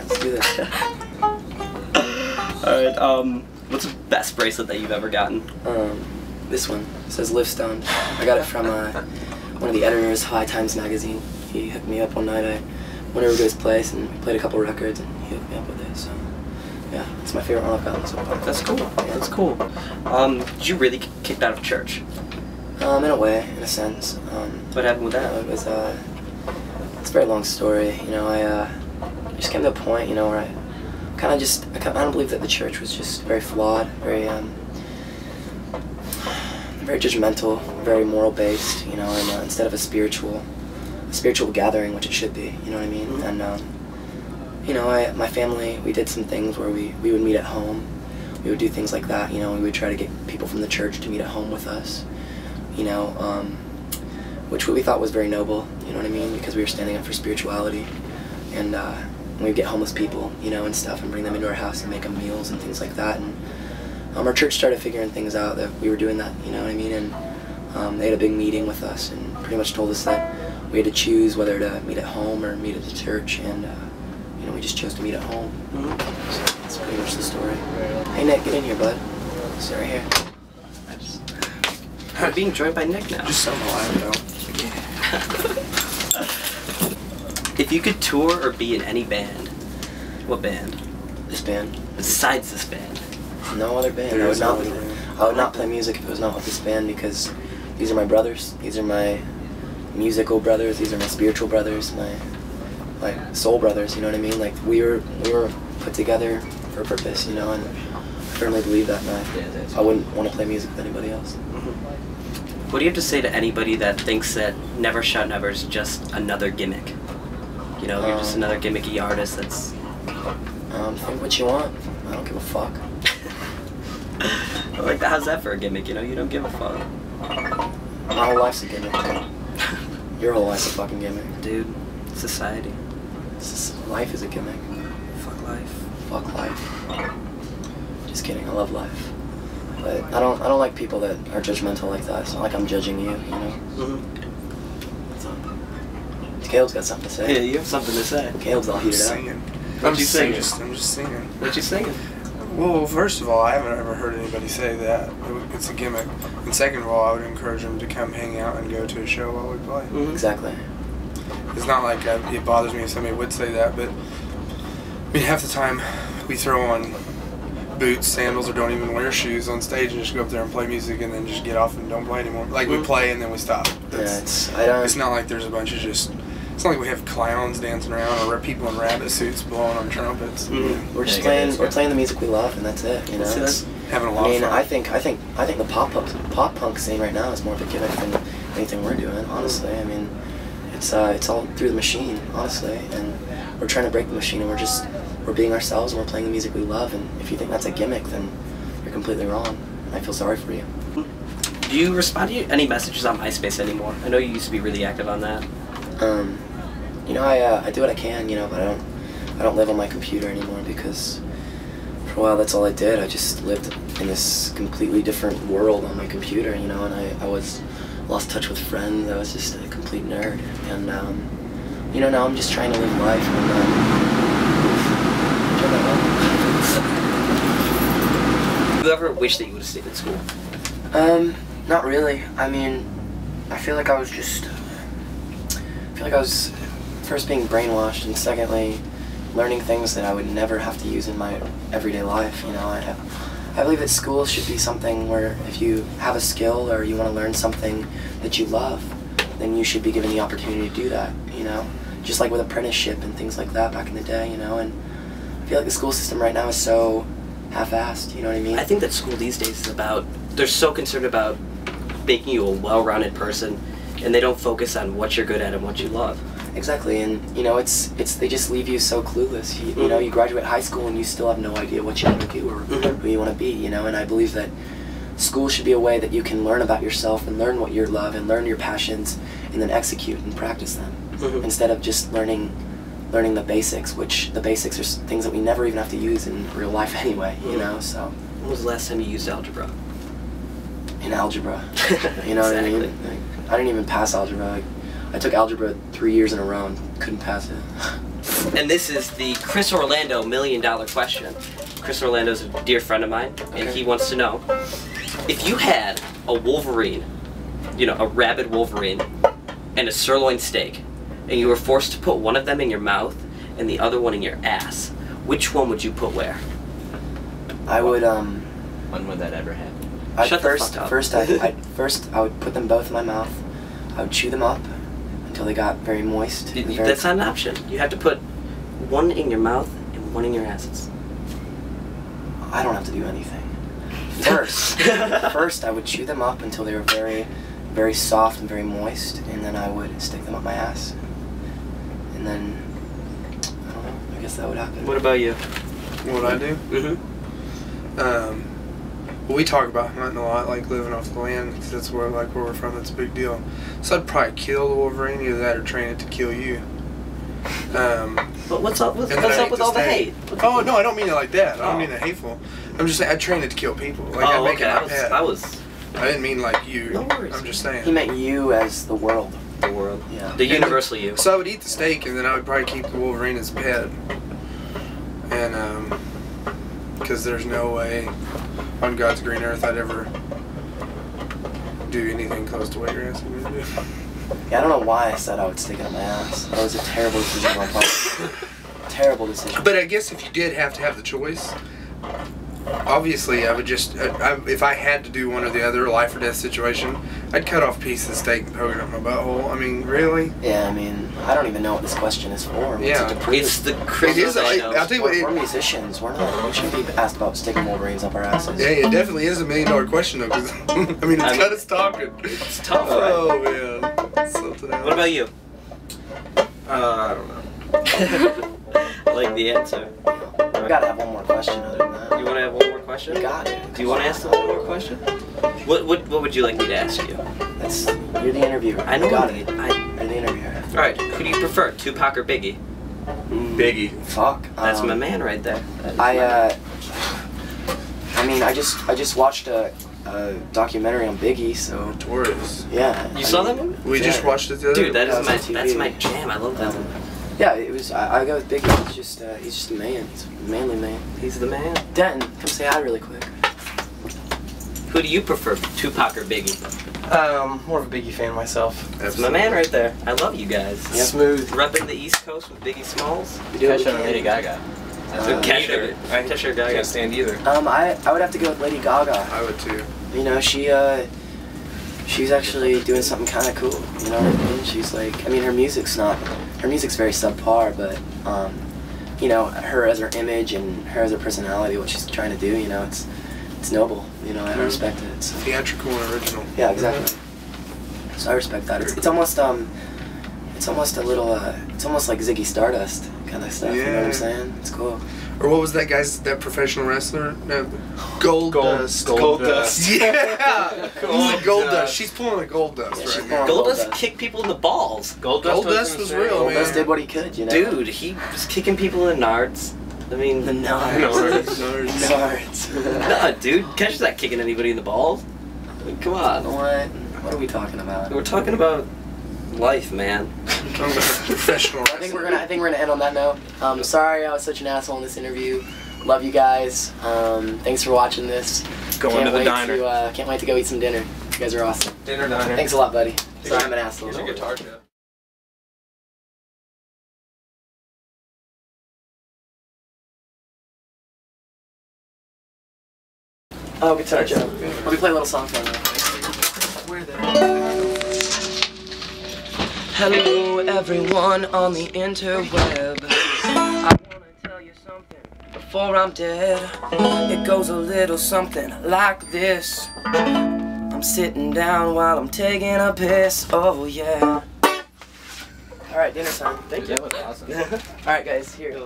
let's do this. Alright, what's the best bracelet that you've ever gotten? This one. It says Live Stoned. I got it from one of the editors of High Times magazine. He hooked me up one night. I went over to his place and we played a couple records and he hooked me up with it, so yeah, it's my favorite one I've gotten so far. That's cool. Yeah. That's cool. Did you really get kicked out of church? In a way, in a sense. What happened with that? It was, it's a very long story. You know, I just came to a point, you know, where I don't believe that the church was just very flawed, very judgmental, very moral based, you know, and instead of a spiritual gathering, which it should be, you know what I mean? Mm-hmm. And you know, my family, we did some things where we would meet at home. We would do things like that, you know. We would try to get people from the church to meet at home with us, you know, which we thought was very noble, you know what I mean? Because we were standing up for spirituality, and we'd get homeless people, you know, and stuff, and bring them into our house and make them meals and things like that. And our church started figuring things out that we were doing that, you know what I mean? And they had a big meeting with us and pretty much told us that we had to choose whether to meet at home or meet at the church, and you know, we just chose to meet at home. Mm-hmm. So that's pretty much the story. Hey Nick, get in here, bud. Sit right here. I'm being joined by Nick now. Just so alive, though. If you could tour or be in any band, what band? This band. Besides this band? No other band. I would not play music if it was not with this band, because these are my brothers. These are my musical brothers. These are my spiritual brothers. My soul brothers. You know what I mean? Like we were put together for a purpose. You know, and I firmly believe that. And I wouldn't want to play music with anybody else. Mm-hmm. What do you have to say to anybody that thinks that Never Shout Never is just another gimmick? You know, you're just another gimmicky artist that's... Think what you want. I don't give a fuck. Like, how's that for a gimmick, you know? You don't give a fuck. My whole life's a gimmick, dude. Your whole life's a fucking gimmick. Dude, society. Life is a gimmick. Fuck life. Fuck life. Just kidding, I love life. But I don't like people that are judgmental like that. It's not like I'm judging you, you know? Mm-hmm. Caleb's got something to say. Yeah, you have something to say. Caleb's all heated up. I'm just singing. What you singing? Well, first of all, I haven't ever heard anybody say that. It's a gimmick. And second of all, I would encourage them to come hang out and go to a show while we play. Mm-hmm. Exactly. It's not like it bothers me if somebody would say that, but I mean, half the time we throw on boots, sandals, or don't even wear shoes on stage and just go up there and play music and then just get off and don't play anymore. Like we play and then we stop. It's not like there's a bunch of just... It's not like we have clowns dancing around or people in rabbit suits blowing on trumpets. Mm-hmm. We're just playing the music we love, and that's it. You know, having a lot of fun. I think the pop punk scene right now is more of a gimmick than anything we're doing. Honestly, I mean, it's all through the machine, honestly, and we're trying to break the machine, and we're being ourselves, and we're playing the music we love. And if you think that's a gimmick, then you're completely wrong. And I feel sorry for you. Do you respond to any messages on MySpace anymore? I know you used to be really active on that. You know, I do what I can, you know, but I don't live on my computer anymore, because for a while that's all I did. I just lived in this completely different world on my computer, you know, and I lost touch with friends. I was just a complete nerd, and you know, now I'm just trying to live life. And do you ever wish that you would have stayed in school? Not really. I mean, I feel like I was first being brainwashed, and secondly learning things that I would never have to use in my everyday life. You know, I believe that school should be something where if you have a skill or you want to learn something that you love, then you should be given the opportunity to do that, you know, just like with apprenticeship and things like that back in the day, you know. And I feel like the school system right now is so half-assed, you know what I mean? I think that school these days is they're so concerned about making you a well-rounded person, and they don't focus on what you're good at and what you love. Exactly, and you know, they just leave you so clueless. You know, you graduate high school and you still have no idea what you want to do or who you want to be, you know. And I believe that school should be a way that you can learn about yourself and learn what you love and learn your passions and then execute and practice them, instead of just learning the basics, which the basics are things that we never even have to use in real life anyway, you know. So when was the last time you used algebra? In algebra, you know what I mean? Like, I didn't even pass algebra. I took algebra 3 years in a row and couldn't pass it. And this is the Chris Orlando $1 million question. Chris Orlando's a dear friend of mine, and he wants to know, if you had a Wolverine, you know, a rabid Wolverine, and a sirloin steak, and you were forced to put one of them in your mouth and the other one in your ass, which one would you put where? I would When would that ever happen? Shut the fuck up. First I would put them both in my mouth. I would chew them up until they got very moist. That's not an option. You have to put one in your mouth and one in your ass. I don't have to do anything. First I would chew them up until they were very, very soft and very moist, and then I would stick them up my ass. And then, I don't know, I guess that would happen. What about you? What I do? Mm-hmm. We talk about hunting a lot, like living off the land, because that's where we're from. That's a big deal. So I'd probably kill the Wolverine, either that or train it to kill you. But what's up with all the hate? Oh no, I don't mean it like that. I don't mean it hateful. I'm just saying I'd train it to kill people. Like I'd make it my pet. I didn't mean like you. No worries. I'm just saying. He meant you as the world. The world. Yeah. The universal you. So I would eat the steak, and then I would probably keep the Wolverine as a pet. And because there's no way on God's green earth I'd ever do anything close to what you're asking me to do. Yeah, I don't know why I said I would stick it up my ass. That was a terrible decision on my part. Terrible decision. But I guess if you did have to have the choice, obviously I would just, if I had to do one or the other, life or death situation, I'd cut off a piece of the steak and poke it up my butthole. I mean, really? Yeah, I mean, I don't even know what this question is for. Yeah. It's the Chris. It is. I'll tell you what. We're musicians. We shouldn't be asked about sticking Wolverines up our asses. Yeah, it definitely is $1 million question though. Cause I mean, it's got us talking. It's tough. Oh man. Something else. What about you? I don't know. I like the answer. We gotta have one more question other than that. You want to have one more question? You got it. Do you want to ask them one more question? What would you like me to ask you? You're the interviewer. I know. You got it. You're the interviewer. All right. Who do you prefer, Tupac or Biggie? Biggie. Fuck. That's my man right there. I mean, I just watched a documentary on Biggie, so Taurus. yeah. You saw that movie? We just watched it the other Dude, day. that's my jam. I love that one. Yeah, it was. I go with Biggie. He's just a man. He's a manly man. He's the man. Denton, come say hi really quick. Who do you prefer, Tupac or Biggie? More of a Biggie fan myself. That's my man right there. I love you guys. Yep. Smooth. Repping the East Coast with Biggie Smalls. We do what we Kesha and can. Lady Gaga. Kesha. Kesha I Gaga. can't stand either. I would have to go with Lady Gaga. I would too. You know, she's actually doing something kind of cool. You know what I mean? She's like, I mean, her music's very subpar, but you know, her as her image and her as her personality, what she's trying to do, you know, it's noble. You know, I respect it. So. Theatrical and original. Yeah, exactly. So I respect that. It's almost a little it's almost like Ziggy Stardust kind of stuff. You know what I'm saying? It's cool. Or what was that professional wrestler? No, Goldust. Goldust. Yeah! Goldust. Goldust. She's pulling a Goldust Yeah, she's right now. pulling- Goldust kicked people in the balls. Goldust was real, man. Goldust did what he could, you know. Dude, he was kicking people in the nards. I mean, The nards. Nards. nah, dude, Kesha's not kicking anybody in the balls. I mean, come on. What are we talking about? We're talking about life, man. Professional I think we're gonna end on that note. Sorry I was such an asshole in this interview. Love you guys. Thanks for watching this. Going to the diner. Can't wait to go eat some dinner. You guys are awesome. Dinner diner. Thanks a lot, buddy. Sorry I'm an asshole. Here's your guitar, Jeff. Oh, guitar Joe. Let me play a little song for you. Hello, everyone on the interweb. I wanna tell you something before I'm dead. It goes a little something like this. I'm sitting down while I'm taking a piss. Oh yeah. All right, dinner time. Thank you. That was awesome. All right, guys. Here.